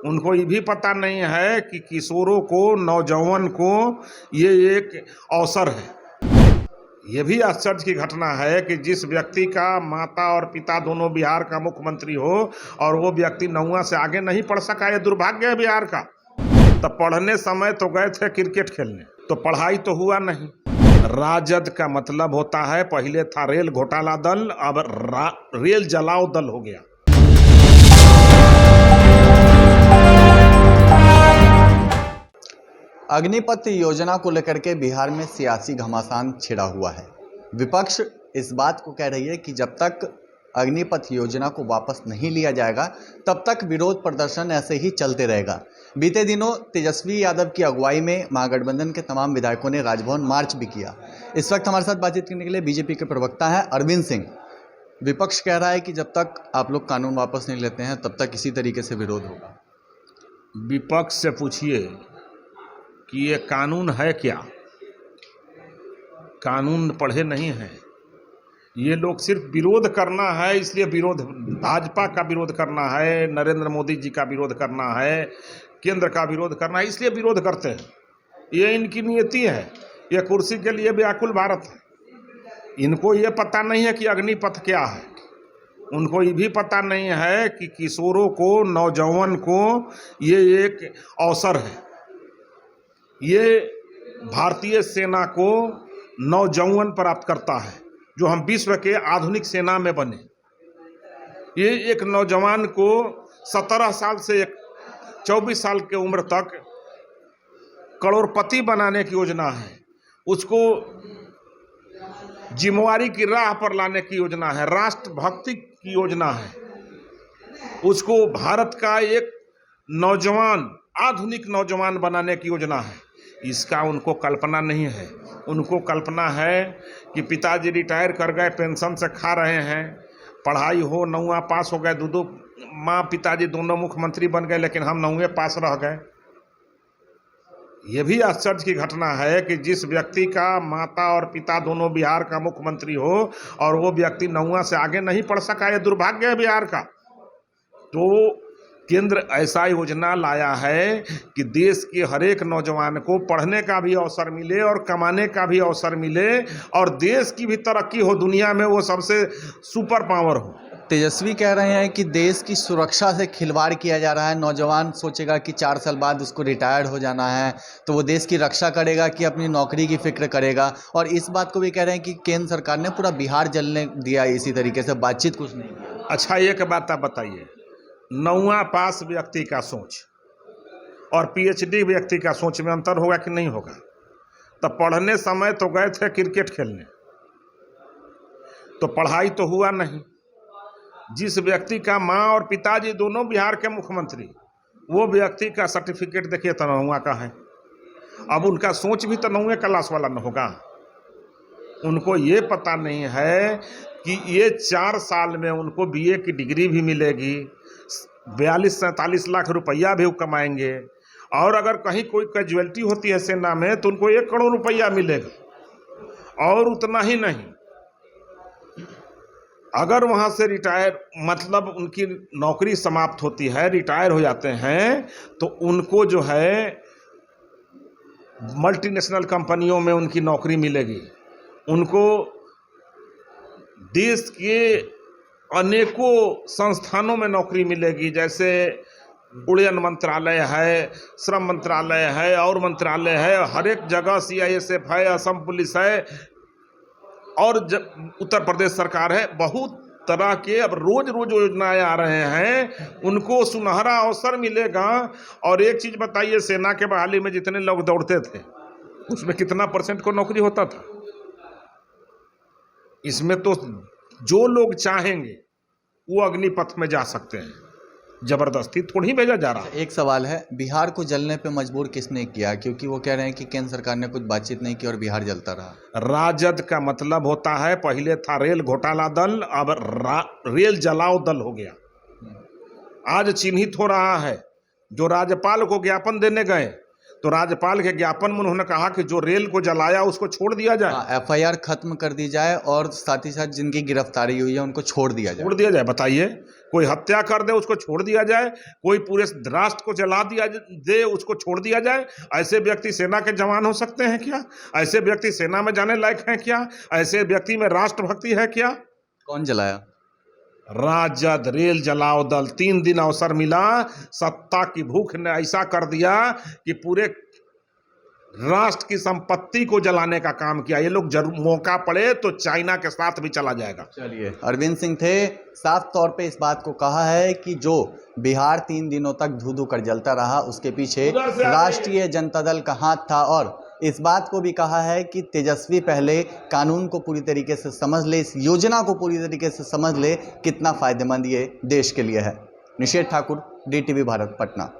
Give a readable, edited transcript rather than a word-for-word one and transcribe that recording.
उनको ये भी पता नहीं है कि किशोरों को, नौजवान को ये एक अवसर है। ये भी आश्चर्य की घटना है कि जिस व्यक्ति का माता और पिता दोनों बिहार का मुख्यमंत्री हो और वो व्यक्ति 9वीं से आगे नहीं पढ़ सका। ये दुर्भाग्य है बिहार का। तो पढ़ने समय तो गए थे क्रिकेट खेलने, तो पढ़ाई तो हुआ नहीं। राजद का मतलब होता है, पहले था रेल घोटाला दल, अब रेल जलाओ दल हो गया। अग्निपथ योजना को लेकर के बिहार में सियासी घमासान छिड़ा हुआ है। विपक्ष इस बात को कह रही है कि जब तक अग्निपथ योजना को वापस नहीं लिया जाएगा तब तक विरोध प्रदर्शन ऐसे ही चलते रहेगा। बीते दिनों तेजस्वी यादव की अगुवाई में महागठबंधन के तमाम विधायकों ने राजभवन मार्च भी किया। इस वक्त हमारे साथ बातचीत करने के लिए बीजेपी के प्रवक्ता हैं अरविंद सिंह। विपक्ष कह रहा है कि जब तक आप लोग कानून वापस नहीं लेते हैं तब तक इसी तरीके से विरोध होगा। विपक्ष से पूछिए कि ये कानून है क्या? कानून पढ़े नहीं है। ये लोग सिर्फ विरोध करना है, इसलिए विरोध, भाजपा का विरोध करना है, नरेंद्र मोदी जी का विरोध करना है, केंद्र का विरोध करना है, इसलिए विरोध करते हैं। ये इनकी नियति है। ये कुर्सी के लिए व्याकुल भारत है। इनको ये पता नहीं है कि अग्निपथ क्या है। उनको ये भी पता नहीं है कि किशोरों को, नौजवान को ये एक अवसर है। ये भारतीय सेना को नौजवान प्राप्त करता है, जो हम विश्व के आधुनिक सेना में बने। ये एक नौजवान को 17 साल से 24 साल की उम्र तक करोड़पति बनाने की योजना है। उसको जिम्मेवारी की राह पर लाने की योजना है, राष्ट्रभक्ति की योजना है। उसको भारत का एक नौजवान, आधुनिक नौजवान बनाने की योजना है। इसका उनको कल्पना नहीं है। उनको कल्पना है कि पिताजी रिटायर कर गए, पेंशन से खा रहे हैं, पढ़ाई हो, 9वीं पास हो गए, दो माँ पिताजी दोनों मुख्यमंत्री बन गए, लेकिन हम 9वीं पास रह गए। ये भी आश्चर्य की घटना है कि जिस व्यक्ति का माता और पिता दोनों बिहार का मुख्यमंत्री हो और वो व्यक्ति 9वीं से आगे नहीं पढ़ सका। ये दुर्भाग्य है बिहार का। तो केंद्र ऐसा योजना लाया है कि देश के हर एक नौजवान को पढ़ने का भी अवसर मिले और कमाने का भी अवसर मिले और देश की भी तरक्की हो, दुनिया में वो सबसे सुपर पावर हो। तेजस्वी कह रहे हैं कि देश की सुरक्षा से खिलवाड़ किया जा रहा है। नौजवान सोचेगा कि 4 साल बाद उसको रिटायर्ड हो जाना है तो वो देश की रक्षा करेगा कि अपनी नौकरी की फिक्र करेगा। और इस बात को भी कह रहे हैं कि केंद्र सरकार ने पूरा बिहार जलने दिया, इसी तरीके से बातचीत कुछ नहीं किया। अच्छा, एक बात आप बताइए, 9वीं पास व्यक्ति का सोच और पीएचडी व्यक्ति का सोच में अंतर होगा कि नहीं होगा? तो पढ़ने समय तो गए थे क्रिकेट खेलने, तो पढ़ाई तो हुआ नहीं। जिस व्यक्ति का माँ और पिताजी दोनों बिहार के मुख्यमंत्री, वो व्यक्ति का सर्टिफिकेट देखिए तो 9वीं का है। अब उनका सोच भी तो 9वीं क्लास वाला न होगा। उनको ये पता नहीं है कि ये 4 साल में उनको बीए की डिग्री भी मिलेगी, 42-47 लाख रुपया भी कमाएंगे, और अगर कहीं कोई कैजुअलिटी होती है सेना में तो उनको 1 करोड़ रुपया मिलेगा। और उतना ही नहीं, अगर वहां से रिटायर, मतलब उनकी नौकरी समाप्त होती है, रिटायर हो जाते हैं, तो उनको जो है मल्टीनेशनल कंपनियों में उनकी नौकरी मिलेगी। उनको देश के अनेकों संस्थानों में नौकरी मिलेगी, जैसे उड़यन मंत्रालय है, श्रम मंत्रालय है, और मंत्रालय है, हर एक जगह CISF है, असम पुलिस है, और उत्तर प्रदेश सरकार है। बहुत तरह के अब रोज रोज योजनाएं आ रहे हैं, उनको सुनहरा अवसर मिलेगा। और एक चीज बताइए, सेना के बहाली में जितने लोग दौड़ते थे उसमें कितना % को नौकरी होता था? इसमें तो जो लोग चाहेंगे वो अग्निपथ में जा सकते हैं, जबरदस्ती थोड़ी भेजा जा रहा है। एक सवाल है, बिहार को जलने पे मजबूर किसने किया? क्योंकि वो कह रहे हैं कि केंद्र सरकार ने कुछ बातचीत नहीं की और बिहार जलता रहा। राजद का मतलब होता है, पहले था रेल घोटाला दल, अब रेल जलाओ दल हो गया। आज चिन्हित हो रहा है। जो राज्यपाल को ज्ञापन देने गए तो राज्यपाल के ज्ञापन में उन्होंने कहा कि जो रेल को जलाया उसको छोड़ दिया जाए। FIR खत्म कर दी जाए और साथ ही साथ जिनकी गिरफ्तारी हुई है उनको छोड़ दिया जाए। छोड़ दिया जाए, बताइए, कोई हत्या कर दे उसको छोड़ दिया जाए, कोई पूरे राष्ट्र को जला दिया दे उसको छोड़ दिया जाए। ऐसे व्यक्ति सेना के जवान हो सकते हैं क्या? ऐसे व्यक्ति सेना में जाने लायक हैं क्या? ऐसे व्यक्ति में राष्ट्रभक्ति है क्या? कौन जलाया? राजद रेल जलाओ दल। 3 दिन अवसर मिला, सत्ता की भूख ने ऐसा कर दिया कि पूरे राष्ट्र की संपत्ति को जलाने का काम किया। ये लोग जरूर मौका पड़े तो चाइना के साथ भी चला जाएगा। चलिए, अरविंद सिंह थे, साफ तौर पे इस बात को कहा है कि जो बिहार 3 दिनों तक धू धू कर जलता रहा उसके पीछे राष्ट्रीय जनता दल का हाथ था, और इस बात को भी कहा है कि तेजस्वी पहले कानून को पूरी तरीके से समझ ले, इस योजना को पूरी तरीके से समझ ले, कितना फायदेमंद ये देश के लिए है। निषेध ठाकुर, DTV भारत, पटना।